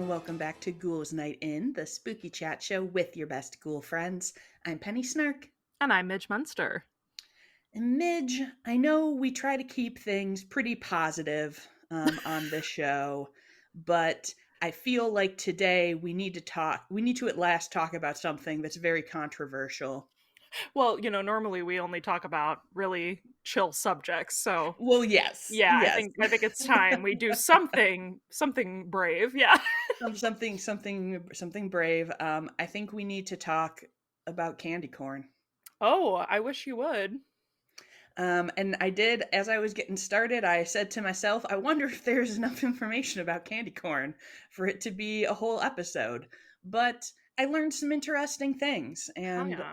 and welcome back to Ghouls Night In, the spooky chat show with your best ghoul friends. I'm Penny Snark. And I'm Midge Munster. And Midge, I know we try to keep things pretty positive on this show, but I feel like today we need to at last talk about something that's very controversial. Well, normally we only talk about really chill subjects, so Well, yes, yeah, I yes. think I think it's time we do something brave. Yeah. Something brave. I think we need to talk about candy corn. Oh, I wish you would. And I did, as I was getting started, I said to myself, I wonder if there's enough information about candy corn for it to be a whole episode. But I learned some interesting things, Hell and yeah.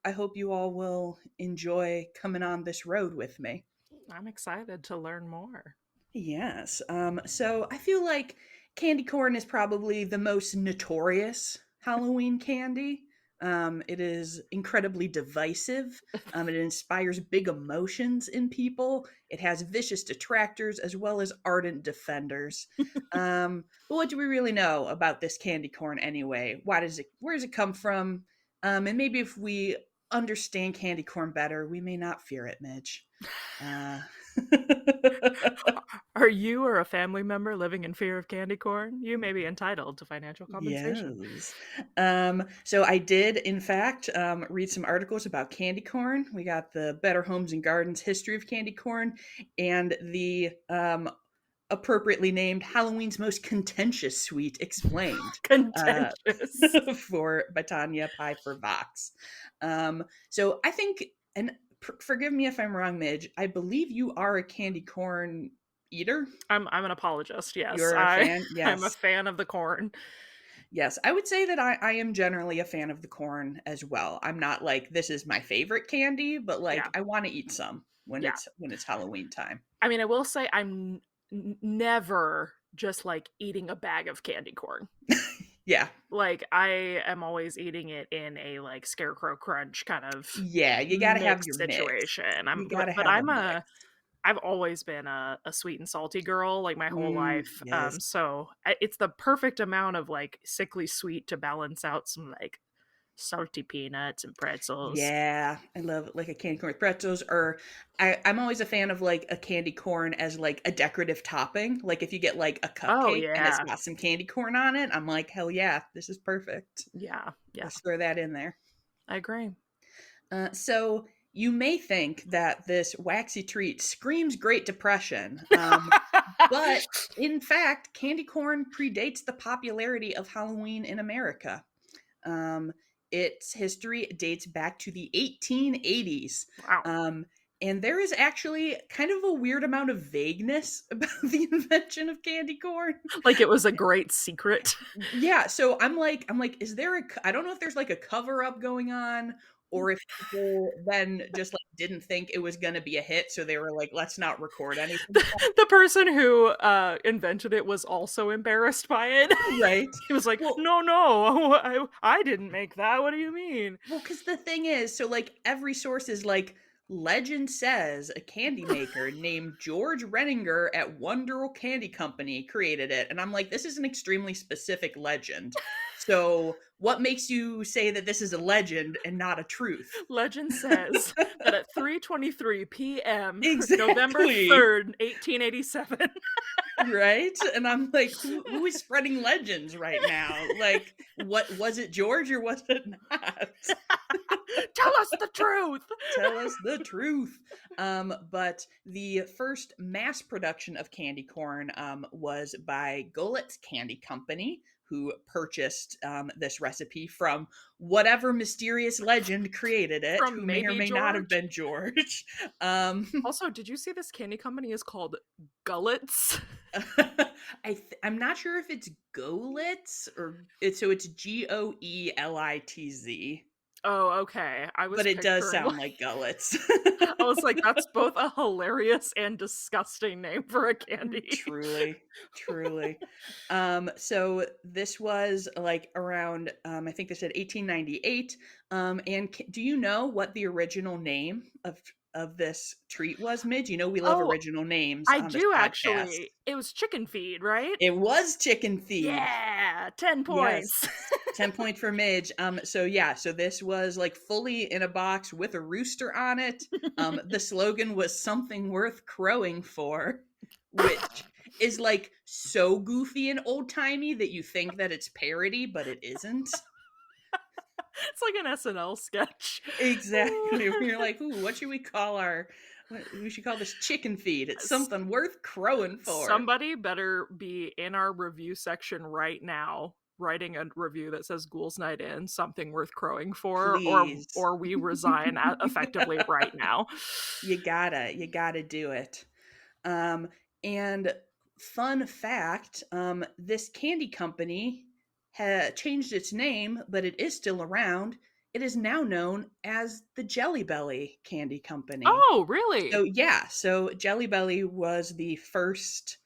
I hope you all will enjoy coming on this road with me. I'm excited to learn more. Yes. So I feel like candy corn is probably the most notorious Halloween candy. It is incredibly divisive. It inspires big emotions in people. It has vicious detractors as well as ardent defenders. But what do we really know about this candy corn anyway? Where does it come from? And maybe if we understand candy corn better, we may not fear it, Midge. Uh, Are you or a family member living in fear of candy corn? You may be entitled to financial compensation. Yes. So I did, in fact, read some articles about candy corn. We got the Better Homes and Gardens History of Candy Corn and the appropriately named Halloween's Most Contentious Sweet Explained uh, Contentious. for Batania Pie for Vox. So I think, and forgive me if I'm wrong, Midge, I believe you are a candy corn eater. I'm an apologist. Yes, You're a fan? I'm a Yes. fan of the corn. Yes, I would say that I am generally a fan of the corn as well. I'm not like this is my favorite candy, but like Yeah, I want to eat some yeah. when it's Halloween time. I mean, I will say I'm never just like eating a bag of candy corn. Yeah. Like I am always eating it in a like scarecrow crunch kind of Yeah, you got to have mixed your mix. situation. You got to But have a mix. I've always been a sweet and salty girl like my whole life. Yes. So it's the perfect amount of like sickly sweet to balance out some like salty peanuts and pretzels. Yeah, I love like a candy corn with pretzels, or I'm always a fan of like a candy corn as like a decorative topping. Like if you get like a Oh cupcake and it's yeah. got some candy corn on it, I'm like, hell yeah, this is perfect. Yeah. Yeah. Let's throw that in there. I agree. So you may think that this waxy treat screams Great Depression, but in fact, candy corn predates the popularity of Halloween in America. Um, its history dates back to the 1880s. Wow. Um, and there is actually kind of a weird amount of vagueness about the invention of candy corn. Like it was a great secret. Yeah, so I'm like, is there I don't know if there's like a cover up going on or if people then just like didn't think it was gonna be a hit, so they were like, let's not record anything. The person who invented it was also embarrassed by it. Right. He was like, Well, "No, I didn't make that. What do you mean?" because the thing is, so like every source is like, legend says a candy maker named George Renninger at Wonderful Candy Company created it. And I'm like, this is an extremely specific legend. So what makes you say that this is a legend and not a truth? Legend says that at 3:23 p.m. November Exactly. 3rd, 1887. Right? And I'm like, who is spreading legends right now? Like, what was it, George, or was it not? Tell us the truth. Tell us the truth. But the first mass production of candy corn was by Gullett's Candy Company, who purchased this recipe from whatever mysterious legend created it, who From may or maybe may not have George. been George. Um, Also, did you see this candy company is called Gullets? I'm not sure if it's Golitz or it's Goelitz, Oh, okay. I was but it does picturing sound like like Gullets. I was like, that's both a hilarious and disgusting name for a candy. Truly, truly. So this was like around, I think they said 1898. And do you know what the original name of this treat was, Midge? You know we love Oh, original names I on this do podcast. actually. It was chicken feed, right? It was chicken feed. Yeah. Yeah, 10 Yes. points. 10 point for Midge. So this was like fully in a box with a rooster on it. The slogan was something worth crowing for, which is like so goofy and old timey that you think that it's parody, but it isn't. It's like an SNL sketch. Exactly. We're like, ooh, what should we call we should call this chicken feed. It's something worth crowing for. Somebody better be in our review section right now writing a review that says Ghouls Night In, something worth crowing for, Please. or we resign effectively right now. You gotta do it. Um, and fun fact, this candy company changed its name, but it is still around. It is now known as the Jelly Belly Candy Company. Oh, really? So Jelly Belly was the first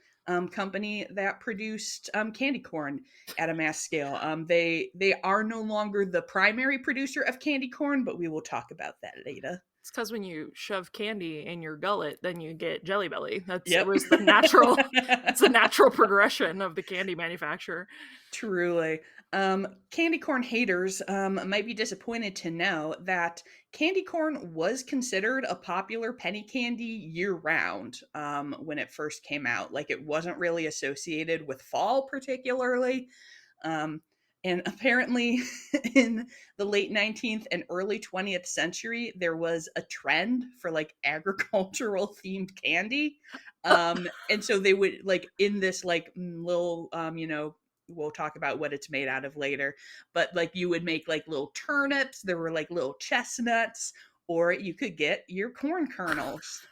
company that produced candy corn at a mass scale. They are no longer the primary producer of candy corn, but we will talk about that later. It's because when you shove candy in your gullet, then you get Jelly Belly. It Yep. was the natural. It's the natural progression of the candy manufacturer. Truly. Candy corn haters might be disappointed to know that candy corn was considered a popular penny candy year round when it first came out. Like, it wasn't really associated with fall, particularly. Um, and apparently, in the late 19th and early 20th century, there was a trend for like agricultural themed candy. And so they would like in this like little, we'll talk about what it's made out of later, but like you would make like little turnips, there were like little chestnuts, or you could get your corn kernels.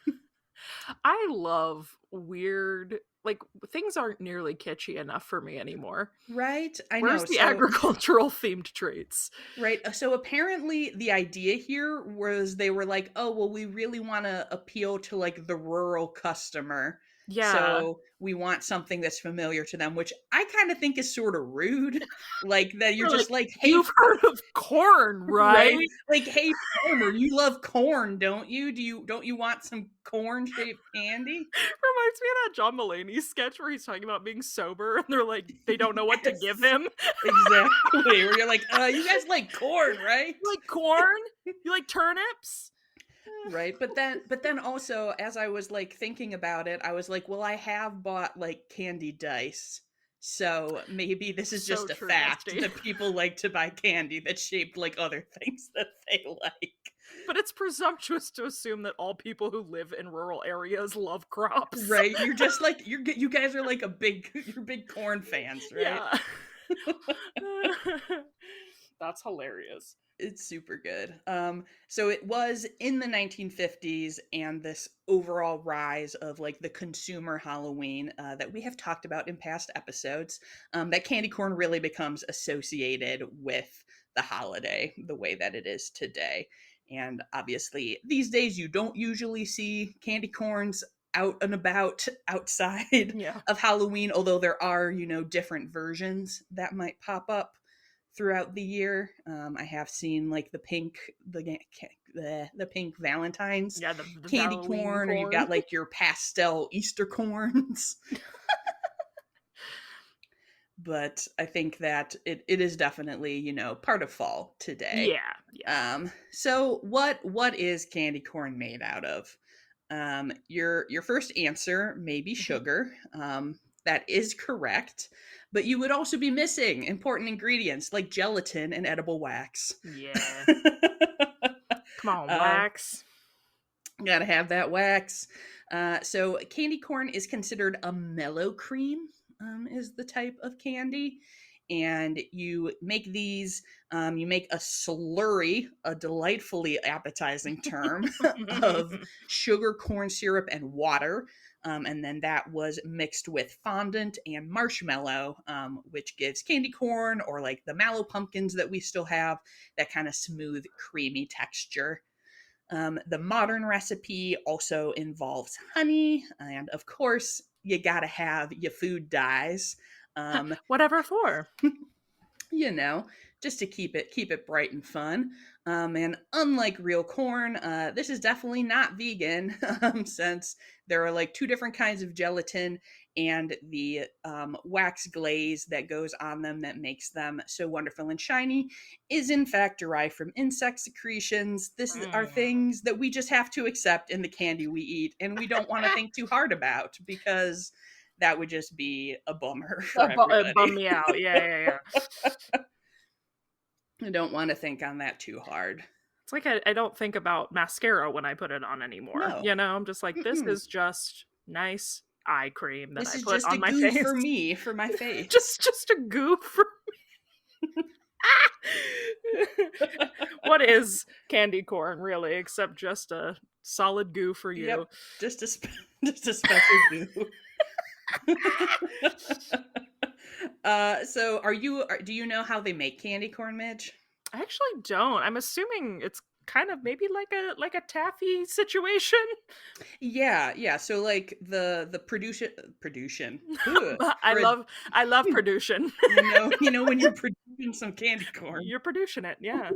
I love weird, like, things aren't nearly kitschy enough for me anymore. Right? I Where's know. the So agricultural themed traits? right. So apparently the idea here was they were like, "Oh, well we really want to appeal to like the rural customer. Yeah. So we want something that's familiar to them," which I kind of think is sort of rude. Like that you're You're like, just like, "Hey, you've heard of corn, right? right? Like, hey farmer, you love corn, don't you? Don't you want some corn-shaped candy?" Reminds me of that John Mulaney sketch where he's talking about being sober and they're like, they don't know what to give Yes. him. Exactly. Where you're like, you guys like corn, right?" You like corn? You like turnips? Right. But then also as I was like thinking about it, I was like, well, I have bought like candy dice. So maybe this is So just a true, fact bestie. that people like to buy candy that's shaped like other things that they like. But it's presumptuous to assume that all people who live in rural areas love crops. Right. You're just like you guys are like you're big corn fans, right? Yeah. That's hilarious. It's super good. So it was in the 1950s and this overall rise of like the consumer Halloween that we have talked about in past episodes, that candy corn really becomes associated with the holiday the way that it is today. And obviously, these days you don't usually see candy corns out and about outside Yeah. of Halloween, although there are, different versions that might pop up throughout the year. I have seen like the pink Valentine's Yeah, the candy Halloween corn, or you've corn. got like your pastel Easter corns. But I think that it is definitely, part of fall today. Yeah, yeah. So what is candy corn made out of? Your first answer may be Mhm. sugar. That is correct, but you would also be missing important ingredients like gelatin and edible wax. Yeah. Come on, uh, wax. Gotta have that wax. So candy corn is considered a mellow cream. Is the type of candy, and you make these. You make a slurry, a delightfully appetizing term of sugar, corn syrup, and water. And then that was mixed with fondant and marshmallow, which gives candy corn or like the mallow pumpkins that we still have that kind of smooth, creamy texture. The modern recipe also involves honey, and of course, you gotta have your food dyes. Um, Whatever for. you know, just to keep it bright and fun. And unlike real corn, this is definitely not vegan, since there are like two different kinds of gelatin, and the wax glaze that goes on them that makes them so wonderful and shiny is in fact derived from insect secretions. This are Mm. things that we just have to accept in the candy we eat, and we don't want to think too hard about, because that would just be a bummer for Bum everybody. me out. Yeah, yeah, yeah. I don't want to think on that too hard. It's like I don't think about mascara when I put it on anymore. No. You know, I'm just like, this Mm-mm. is just nice eye cream that This I is put just a on my goo face. for me, for my face. Just a goof for what is candy corn really, except just a solid goo for you? Yep. Just a just a special goo. So do you know how they make candy corn, Midge? I actually don't. I'm assuming it's kind of maybe like a taffy situation. Yeah, yeah. So like the production ugh, I pro- love I love production. when you're producing some candy corn. You're producing it, yeah.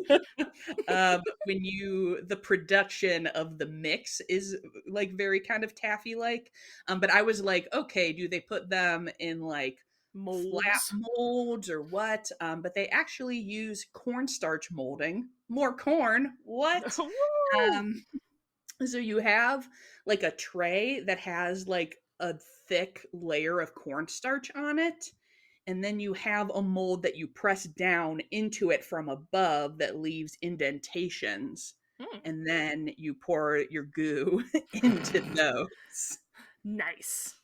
When you the production of the mix is like very kind of taffy like, but I was like, okay, do they put them in like flat Molds. molds or what? But they actually use cornstarch molding. More corn, what? Woo! um so you have like a tray that has like a thick layer of cornstarch on it, and then you have a mold that you press down into it from above that leaves indentations, and then you pour your goo into Mm. those. Nice.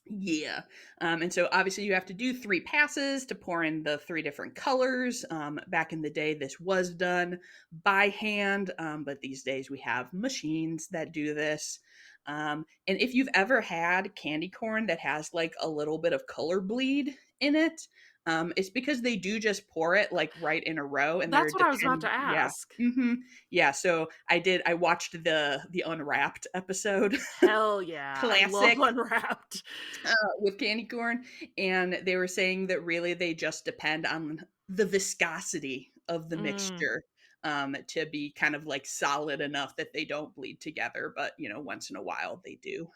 Yeah. And so obviously you have to do 3 passes to pour in the 3 different colors. Back in the day, this was done by hand, but these days we have machines that do this. And if you've ever had candy corn that has like a little bit of color bleed in it, it's because they do just pour it like right in a row, and they're That's what I was about depend. to Yeah. ask. Yeah. So I watched the Unwrapped episode. Hell yeah. I love Classic Unwrapped. with candy corn, and they were saying that really they just depend on the viscosity of the Mm. mixture, to be kind of like solid enough that they don't bleed together. But once in a while they do.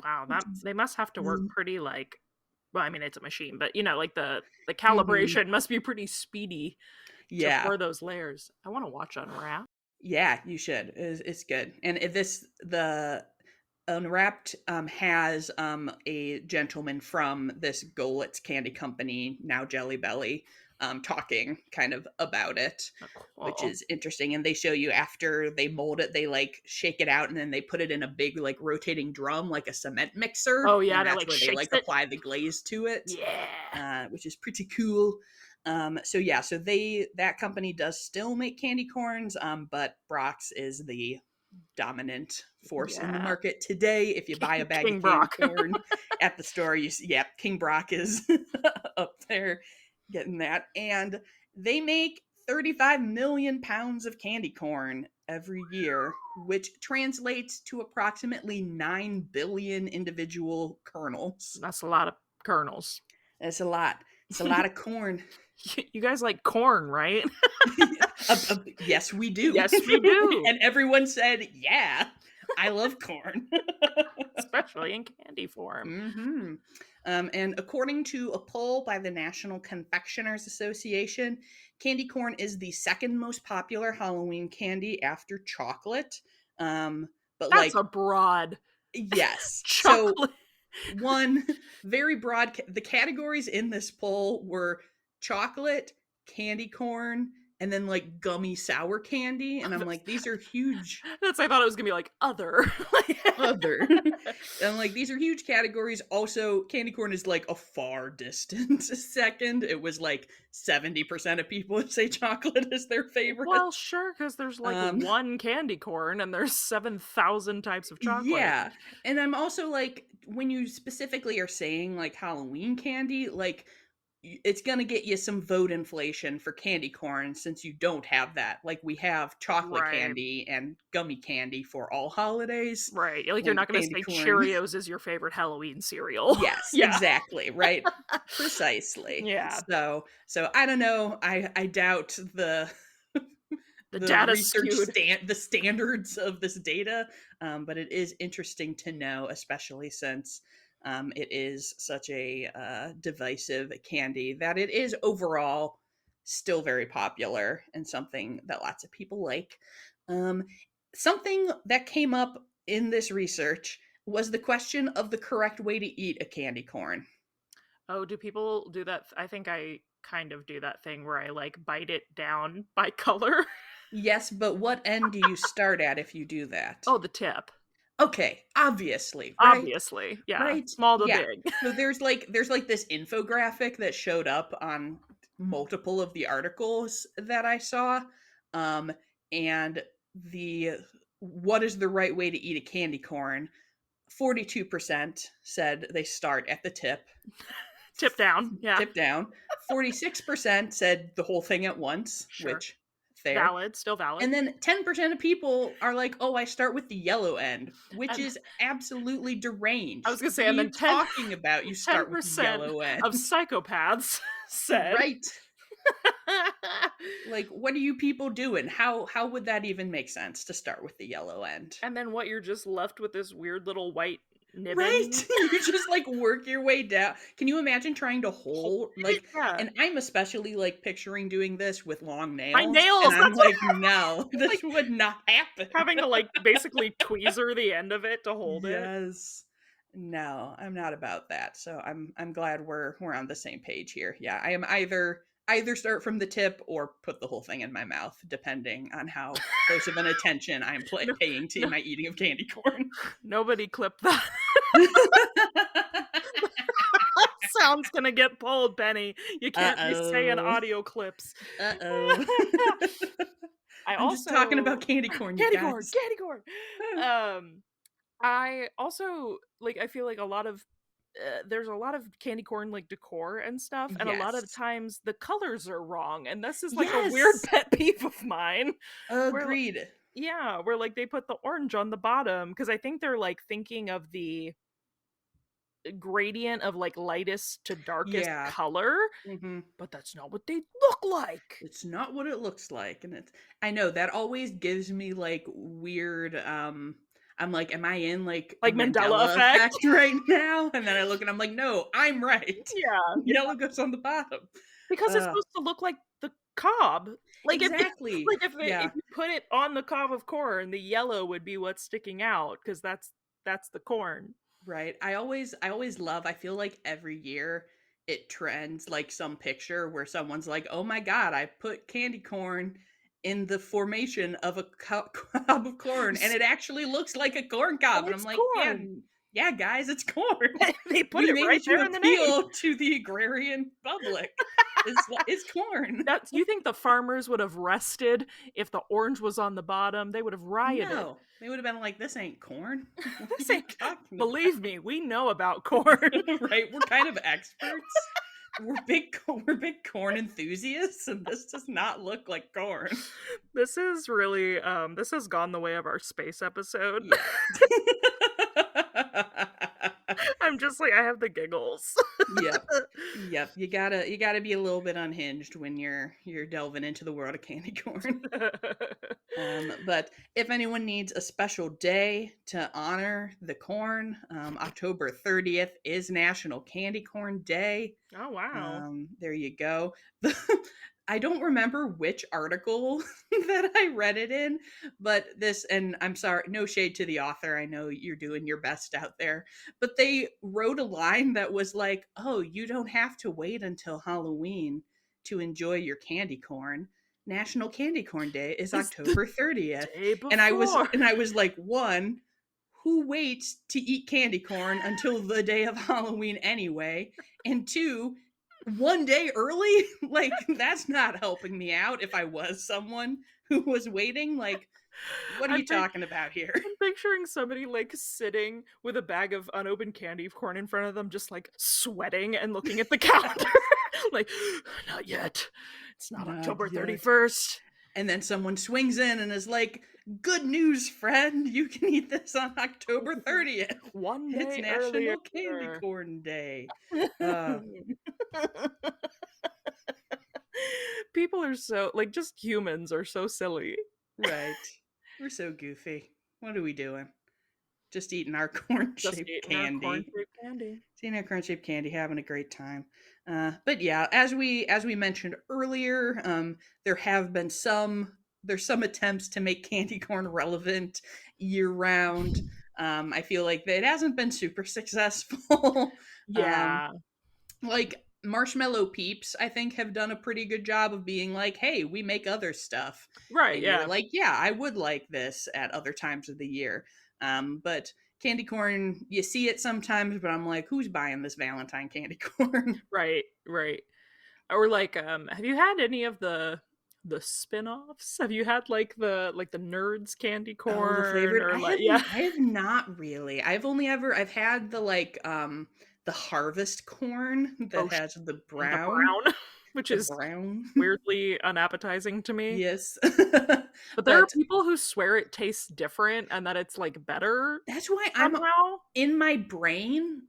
Wow, Which that is they must have to work fun. pretty like well, I mean it's a machine, but like the Mhm. calibration must be pretty speedy to Yeah, pour those layers. I want to watch Unwrapped. yeah, you should. It's good. And if this the Unwrapped has a gentleman from this Golet's candy company, now Jelly Belly, talking kind of about it, Oh, which cool. is interesting. And they show you after they mold it, they like shake it out, and then they put it in a big like rotating drum, like a cement mixer, Oh yeah, and that that's like where they shakes like it. apply the glaze to it, Yeah. which is pretty cool. So yeah, so that company does still make candy corns, but Brock's is the dominant force in the Yeah. market today. If you buy a bag of King candy Brock. corn at the store, yeah, King Brock is up there getting that. And they make 35 million pounds of candy corn every year, which translates to approximately 9 billion individual kernels. That's a lot of kernels. That's a lot. It's a lot of corn. You guys like corn, right? Yes, we do. Yes, we do. And everyone said, yeah, I love corn. Especially in candy form. hmm and according to a poll by the National Confectioners Association, candy corn is the second most popular Halloween candy after chocolate. But That's a like, broad yes. So chocolate. one very broad, the categories in this poll were chocolate, candy corn, and then like gummy sour candy. And I'm like, these are huge. That's I thought it was gonna be like other. Other. And like these are huge categories. Also, candy corn is like a far distant second. It was like 70% of people would say chocolate is their Well, favorite. sure, because there's like Um, one candy corn and there's 7,000 types of chocolate. yeah. And I'm also like, when you specifically are saying like Halloween candy, like it's going to get you some vote inflation for candy corn since you don't have that. Like we have chocolate Right. candy and gummy candy for all holidays. Right. Like you're Well, not gonna candy say corn. Cheerios is your favorite Halloween cereal. Yes, Yeah. exactly, right? Precisely. Yeah. So I don't know. I doubt The the data's research skewed. the standards of this data, but it is interesting to know, especially since it is such a divisive candy that it is overall still very popular and something that lots of people like. Um, Something that came up in this research was the question of the correct way to eat a candy corn. Oh, do people do that? I think I kind of do that thing where I like bite it down by color. Yes, but what end do you start at if you do that? Oh, the tip. Okay, obviously, right? Obviously. Yeah. Right? Small to Yeah. big. So there's like this infographic that showed up on multiple of the articles that I saw. Um and the what is the right way to eat a candy corn? 42% said they start at the tip. Tip down. Yeah. Tip down. 46% said the whole thing at once, Sure. which fair. Valid. Still valid. And then 10% of people are like, "Oh, I start with the yellow end," which And is absolutely I was deranged. gonna say, What are and then you talking about? You start with the 10% yellow end. of psychopaths said. Right. Like, what are you people doing? How would that even make sense to start with the yellow end? And then what, you're just left with this weird little white Right? nibbin. You just like work your way down. Can you imagine trying to Hold hold it, like yeah. and I'm especially like picturing doing this with long My nails and nails, I'm that's what like, "No, this like, would not happen." having to, like, basically tweezer the end of it to hold it. Yes. No, I'm not about that. So I'm glad we're on the same page here. Yeah, I am either start from the tip or put the whole thing in my mouth, depending on how close of an attention I'm No paying to no my eating of candy corn. nobody clip that. Sound's gonna get pulled, Penny. You can't be saying Uh-oh. audio clips. Uh-oh. I I'm just talking also about candy corn, you candy corn, guys. candy corn. I also like. I feel like a lot of there's a lot of candy corn like decor and stuff, and a lot of Yes. times the colors are wrong, and this is like a weird Yes. pet peeve of mine. Where Agreed. yeah, where like they put the orange on the bottom because I think they're like thinking of the gradient of like lightest to darkest Yeah. color, Mhm. but that's not what they look like. It's not what it looks like, and it's I know that always gives me, like, weird, I'm like, "Am I in, like, a Like Mandela Mandela effect. effect right now?" And then I look and I'm like, "No, I'm right. Yeah, Yellow goes on the bottom." because it's Uh, supposed to look like the cob. Like if exactly. like if Yeah, you put it on the cob of corn, the yellow would be what's sticking out because that's the corn. right. I feel like every year it trends, like, some picture where someone's like, "Oh my god, I put candy corn in the formation of a cob of corn, and it actually looks like a corn And cob," and I'm it's like, "Yeah, corn. yeah, guys, it's corn. They put We it made right it to there in the name. appeal to the agrarian public. It's corn." That's you think the farmers would have rested if the orange was on the bottom? They would have rioted. No, they would have been like, "This ain't corn. What are This you ain't talking believe me, we know about corn. about?" Right? We're kind of experts. We're big corn enthusiasts, and this does not look like corn. This is really this has gone the way of our space episode. Yeah. I'm just like I have the giggles. Yep. Yep. You gotta be a little bit unhinged when you're delving into the world of candy corn. But if anyone needs a special day to honor the corn, October 30th is National Candy Corn Day. Oh wow. There you go. I don't remember which article that I read it in, but and I'm sorry, no shade to the author. I know you're doing your best out there, but they wrote a line that was like, "Oh, you don't have to wait until Halloween to enjoy your candy corn. National Candy Corn Day is It's the October 30th." day And I was before. and I was like, "One, who waits to eat candy corn until the day of Halloween anyway? And two, one day early? Like, that's not helping me out if I was someone who was waiting. Like, what are I'm you pic- talking about here?" I'm picturing somebody like sitting with a bag of unopened candy corn in front of them, just like sweating and looking at the calendar. Like, not yet. It's not Not October yet. 31st. And then someone swings in and is like, "Good news, friend. You can eat this on October 30th. One It's day earlier. National Candy Corn Day." Uh, People are so, like, just humans are so silly. right. We're so goofy. What are we doing? Just eating our corn Just shaped eating our candy. corn-shaped candy. Seeing our corn shaped candy, having a great time. But yeah, as we mentioned earlier, there have been there's some attempts to make candy corn relevant year round. I feel like that it hasn't been super successful. um, Yeah. like Marshmallow Peeps, I think have done a pretty good job of being like, hey, we make other stuff. Right, And you're yeah. like, yeah, I would like this at other times of the year. But candy corn, you see it sometimes, but I'm like, who's buying this Valentine candy corn? Right, right. Or like, have you had any of the spin-offs? Have you had like the Nerds candy Oh, the corn flavored. or like, yeah. I have not really. I've had the the harvest corn that Oh, has the brown, which the is brown. weirdly unappetizing to me. Yes. But there are But people who swear it tastes different and that it's like better that's why I'm somehow. in my brain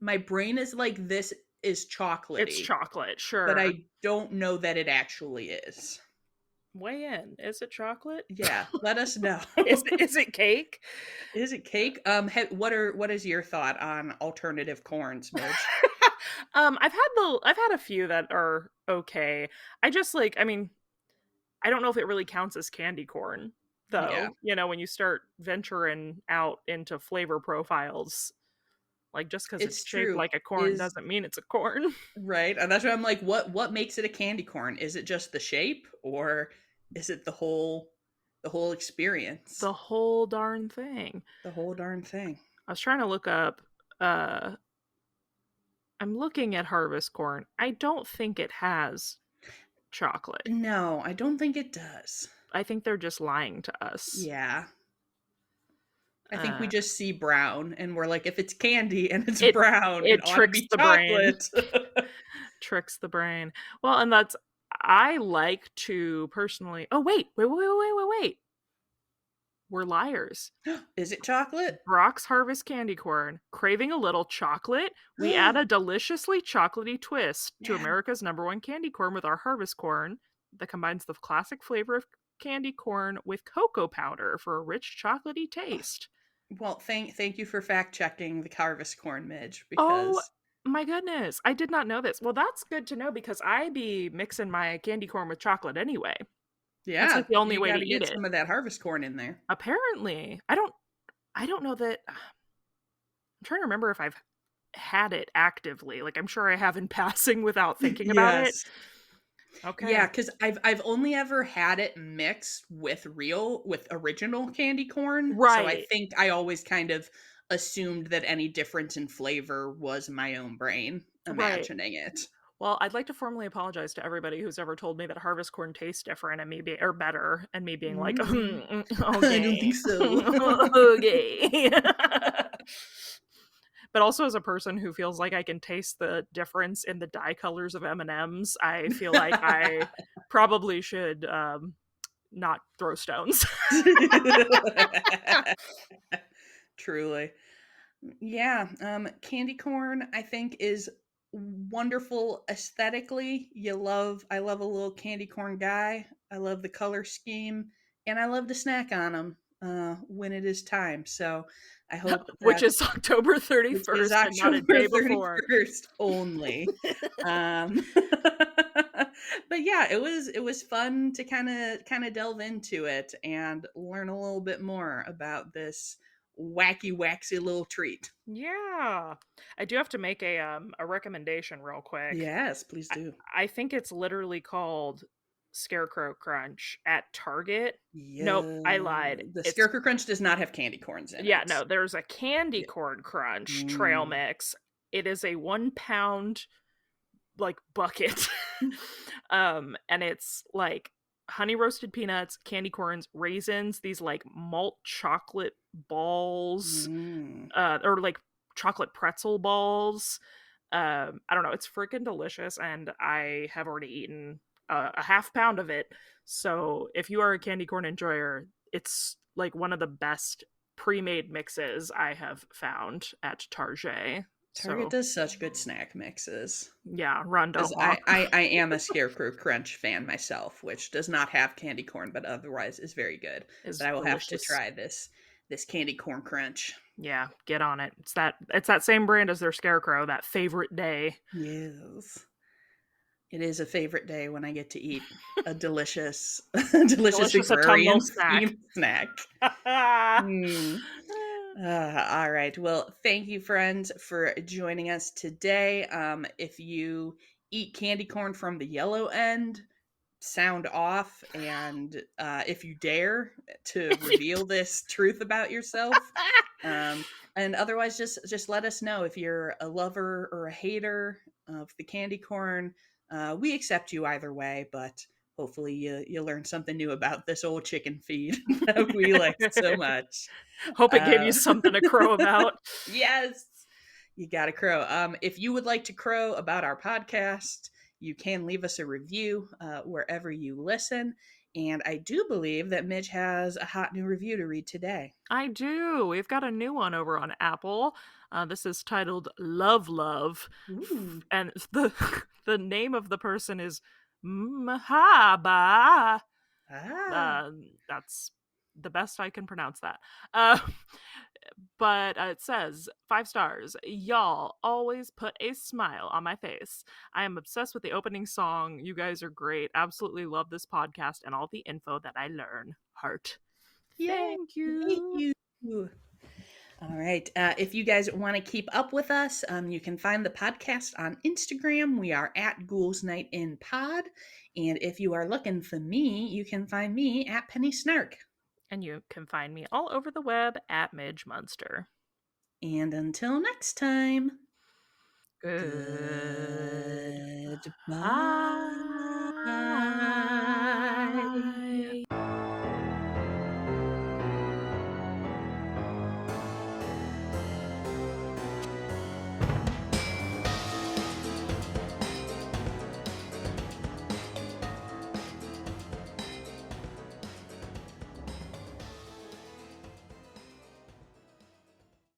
is like this is It's chocolatey, chocolate, but sure. I don't know that it actually is. Weigh in. Is it chocolate? Yeah, let us know. Is it cake? Is it cake? What is your thought on alternative corns, Midge? I've had a few that are okay. I just like, I mean, I don't know if it really counts as candy corn Yeah, though. When you start venturing out into flavor profiles, like just because it's it's shaped true. like a corn Is doesn't mean it's a corn. right, and that's why I'm like, what makes it a candy corn? Is it just the shape, or is it the whole experience, The whole darn thing. the whole darn thing? I was trying to look up uh I'm looking at harvest corn. I don't think it has chocolate. No, I don't think it does. I think they're just lying to us. Yeah, I think we Uh just see brown and we're like, if it's candy and it's it brown, it it ought to tricks be the brain. chocolate. Tricks the brain. Well, and that's I like to personally. Oh wait. We're liars. Is it chocolate? Brock's Harvest candy corn. Craving a little chocolate? We add a deliciously chocolatey twist to Man, America's #1 candy corn with our harvest corn that combines the classic flavor of candy corn with cocoa powder for a rich chocolatey taste. well, thank you for fact checking the harvest corn, Midge, Oh because my goodness, I did not know this. Well, that's good to know because I be mixing my candy corn with chocolate anyway. That's like yeah, the only you way got to to eat get it. some of that harvest corn in there. Apparently. I don't know that I'm trying to remember if I've had it actively. Like I'm sure I have in passing without thinking about it. Yes. Yeah, Okay. because I've only ever had it mixed with original candy corn. So I Right. think I always kind of assumed that any difference in flavor was my own brain Right. imagining it. Well, I'd like to formally apologize to everybody who's ever told me that harvest corn tastes different and me be or better and me being like, Mm, I don't okay. think so. Okay. But also as a person who feels like I can taste the difference in the dye colors of M&Ms, I feel like I probably should not throw stones. Truly. Yeah, candy corn I think is wonderful aesthetically. I love a little candy corn guy. I love the color scheme and I love to snack on them when it is time. So I hope Which that is October which is 31st and not a October day before. 31st only. But yeah, it was fun to kind of delve into it and learn a little bit more about this wacky waxy little treat. Yeah. I do have to make a recommendation real quick. Yes, please I, do. I think it's literally called Scarecrow Crunch at Target. Nope, Yeah, I lied. the It's Scarecrow Crunch does not have candy corns in Yeah, it. no, there's a candy Yeah. corn crunch trail Mm. mix. It is a 1 pound like bucket. And it's like honey roasted peanuts, candy corns, raisins, these like malt chocolate balls, Mm. or like chocolate pretzel balls, I don't know, it's freaking delicious, and I have already eaten a half pound of it. So if you are a candy corn enjoyer, it's like one of the best pre-made mixes I have found at Target. Target So does such good snack mixes. yeah, run don't Because walk. I am a Scarecrow Crunch fan myself, which does not have candy corn, but otherwise is very good. But Is I will have to delicious. try this candy corn crunch. Yeah, get on it. It's that same brand as their Scarecrow, that favorite day. Yes. It is a favorite day when I get to eat a delicious, delicious Delicious autumnal agrarian snack. themed snack. Mm. All right. Well, thank you, friends, for joining us today. If you eat candy corn from the yellow end, sound off, and if you dare to If you reveal this truth about yourself, um, and otherwise, just let us know if you're a lover or a hater of the candy corn. We accept you either way, but hopefully you learn something new about this old chicken feed that we like so much. Hope it gave you Uh, something to crow about. yes, you got to crow. If you would like to crow about our podcast, you can leave us a review wherever you listen. And I do believe that Midge has a hot new review to read today. I do. We've got a new one over on Apple. This is titled "Love Love," Ooh. and the the name of the person is Mahaba. Ah. That's the best I can pronounce that. Uh, but it says 5 stars. Y'all always put a smile on my face. I am obsessed with the opening song. You guys are great. Absolutely love this podcast and all the info that I learn. Heart. Yay. Thank Thank you. you. All right. If you guys want to keep up with us, you can find the podcast on Instagram. We are at Ghouls Night in Pod. And if you are looking for me, you can find me at Penny Snark. And you can find me all over the web at Midge Munster. And until next time, Goodbye. goodbye.